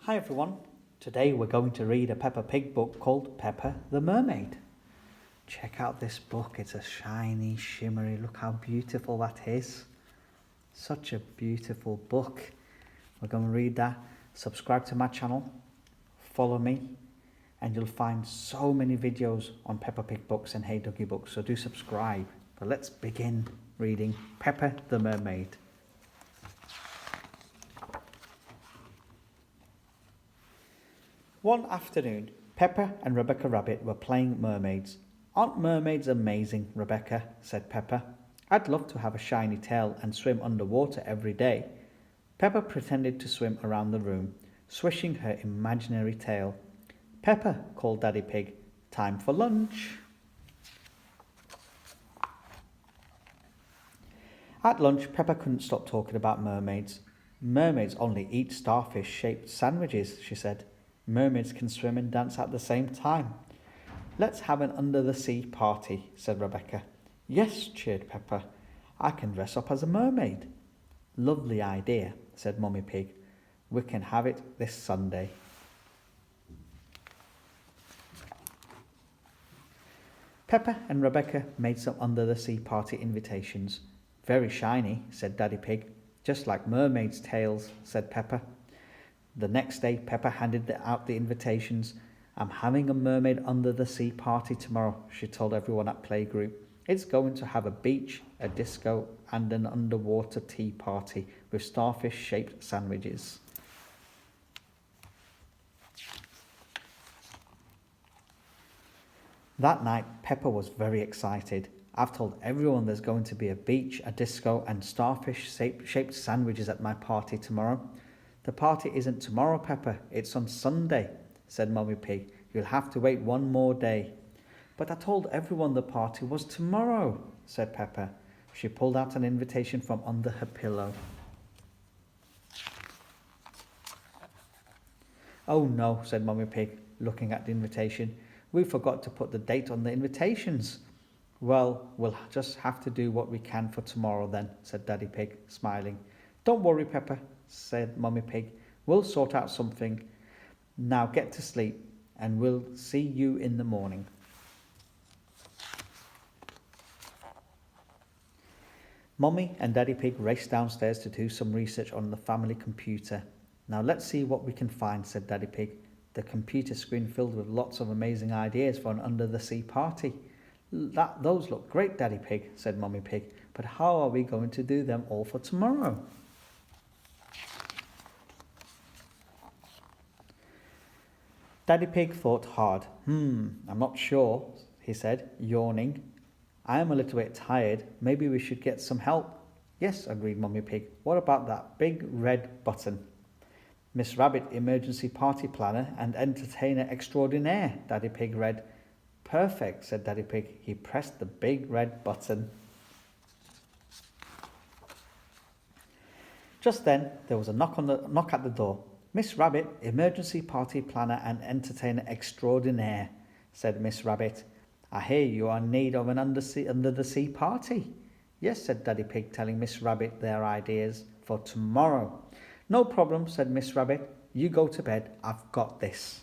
Hi everyone, today we're going to read a Peppa Pig book called Peppa the Mermaid. Check out this book, it's a shiny, shimmery, look how beautiful that is. Such a beautiful book. We're going to read that. Subscribe to my channel, follow me, and you'll find so many videos on Peppa Pig books and Hey Duggee books, so do subscribe. But let's begin reading Peppa the Mermaid. One afternoon, Peppa and Rebecca Rabbit were playing mermaids. "Aren't mermaids amazing, Rebecca?" said Peppa. "I'd love to have a shiny tail and swim underwater every day." Peppa pretended to swim around the room, swishing her imaginary tail. "Peppa," called Daddy Pig, "time for lunch." At lunch, Peppa couldn't stop talking about mermaids. "Mermaids only eat starfish-shaped sandwiches," she said. "Mermaids can swim and dance at the same time." "Let's have an under-the-sea party," said Rebecca. "Yes," cheered Peppa. "I can dress up as a mermaid." "Lovely idea," said Mummy Pig. "We can have it this Sunday." Peppa and Rebecca made some under-the-sea party invitations. "Very shiny," said Daddy Pig. "Just like mermaids' tails," said Peppa. The next day, Peppa handed out the invitations. "I'm having a mermaid under-the-sea party tomorrow," she told everyone at playgroup. "It's going to have a beach, a disco, and an underwater tea party with starfish-shaped sandwiches." That night, Peppa was very excited. "I've told everyone there's going to be a beach, a disco, and starfish-shaped sandwiches at my party tomorrow." "The party isn't tomorrow, Peppa, it's on Sunday," said Mummy Pig. "You'll have to wait one more day." "But I told everyone the party was tomorrow," said Peppa. She pulled out an invitation from under her pillow. "Oh no," said Mummy Pig, looking at the invitation. "We forgot to put the date on the invitations." "Well, we'll just have to do what we can for tomorrow then," said Daddy Pig, smiling. "Don't worry, Peppa," said Mummy Pig. "We'll sort out something. Now get to sleep, and we'll see you in the morning." Mummy and Daddy Pig raced downstairs to do some research on the family computer. "Now let's see what we can find," said Daddy Pig, the computer screen filled with lots of amazing ideas for an under-the-sea party. "Those look great, Daddy Pig," said Mummy Pig, "but how are we going to do them all for tomorrow?" Daddy Pig thought hard. I'm not sure," he said, yawning. "I am a little bit tired. Maybe we should get some help." "Yes," agreed Mummy Pig. "What about that big red button?" "Miss Rabbit, emergency party planner and entertainer extraordinaire," Daddy Pig read. "Perfect," said Daddy Pig. He pressed the big red button. Just then, there was a knock at the door. "Miss Rabbit, emergency party planner and entertainer extraordinaire," said Miss Rabbit. "I hear you are in need of an under-the-sea party." "Yes," said Daddy Pig, telling Miss Rabbit their ideas for tomorrow. "No problem," said Miss Rabbit. "You go to bed. I've got this."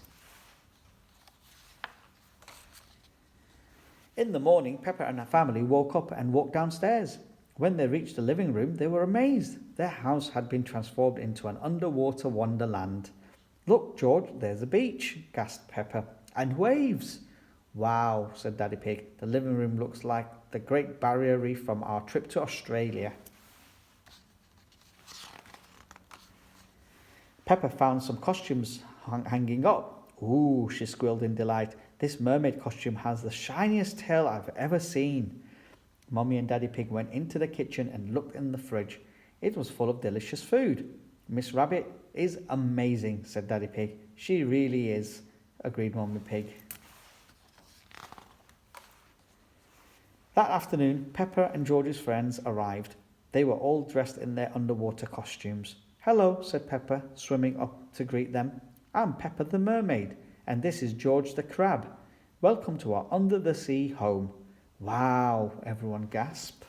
In the morning, Peppa and her family woke up and walked downstairs. When they reached the living room, they were amazed. Their house had been transformed into an underwater wonderland. "Look, George, there's a beach," gasped Peppa. "And waves." "Wow," said Daddy Pig. "The living room looks like the Great Barrier Reef from our trip to Australia." Peppa found some costumes hanging up. "Ooh," she squealed in delight. "This mermaid costume has the shiniest tail I've ever seen." Mummy and Daddy Pig went into the kitchen and looked in the fridge. It was full of delicious food. "Miss Rabbit is amazing," said Daddy Pig. "She really is," agreed Mummy Pig. That afternoon, Peppa and George's friends arrived. They were all dressed in their underwater costumes. "Hello," said Peppa, swimming up to greet them. "I'm Peppa the Mermaid, and this is George the Crab. Welcome to our under-the-sea home." "Wow," everyone gasped.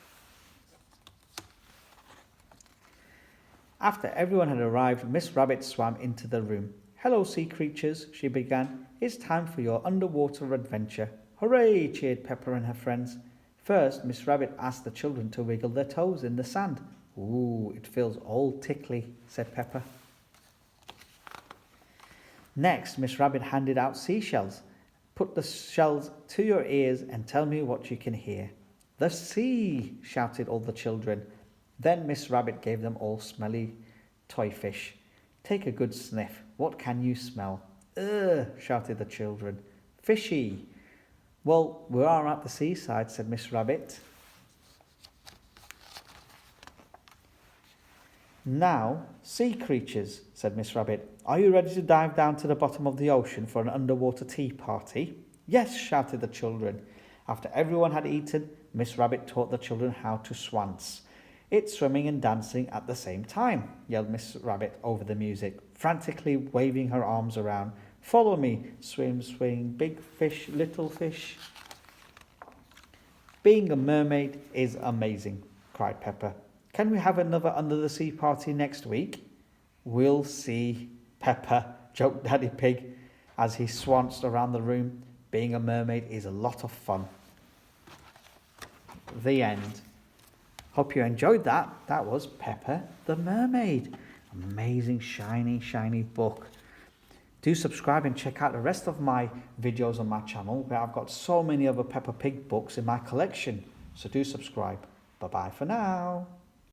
After everyone had arrived, Miss Rabbit swam into the room. "Hello, sea creatures," she began. "It's time for your underwater adventure." "Hooray!" cheered Peppa and her friends. First, Miss Rabbit asked the children to wiggle their toes in the sand. "Ooh, it feels all tickly," said Peppa. Next, Miss Rabbit handed out seashells. "Put the shells to your ears and tell me what you can hear." "The sea!" shouted all the children. Then Miss Rabbit gave them all smelly toy fish. "Take a good sniff. What can you smell?" "Ugh!" shouted the children. "Fishy!" "Well, we are at the seaside," said Miss Rabbit. "Now, sea creatures," said Miss Rabbit, "are you ready to dive down to the bottom of the ocean for an underwater tea party?" "Yes!" shouted the children. After everyone had eaten, Miss Rabbit taught the children how to swans. "It's swimming and dancing at the same time," yelled Miss Rabbit over the music, frantically waving her arms around. "Follow me. Swim, swing, big fish, little fish." "Being a mermaid is amazing," cried Peppa. "Can we have another under the sea party next week?" "We'll see, Peppa," joked Daddy Pig as he swanced around the room. Being a mermaid is a lot of fun. The end. Hope you enjoyed that. That was Peppa the Mermaid. Amazing, shiny, shiny book. Do subscribe and check out the rest of my videos on my channel, where I've got so many other Peppa Pig books in my collection. So do subscribe. Bye-bye for now.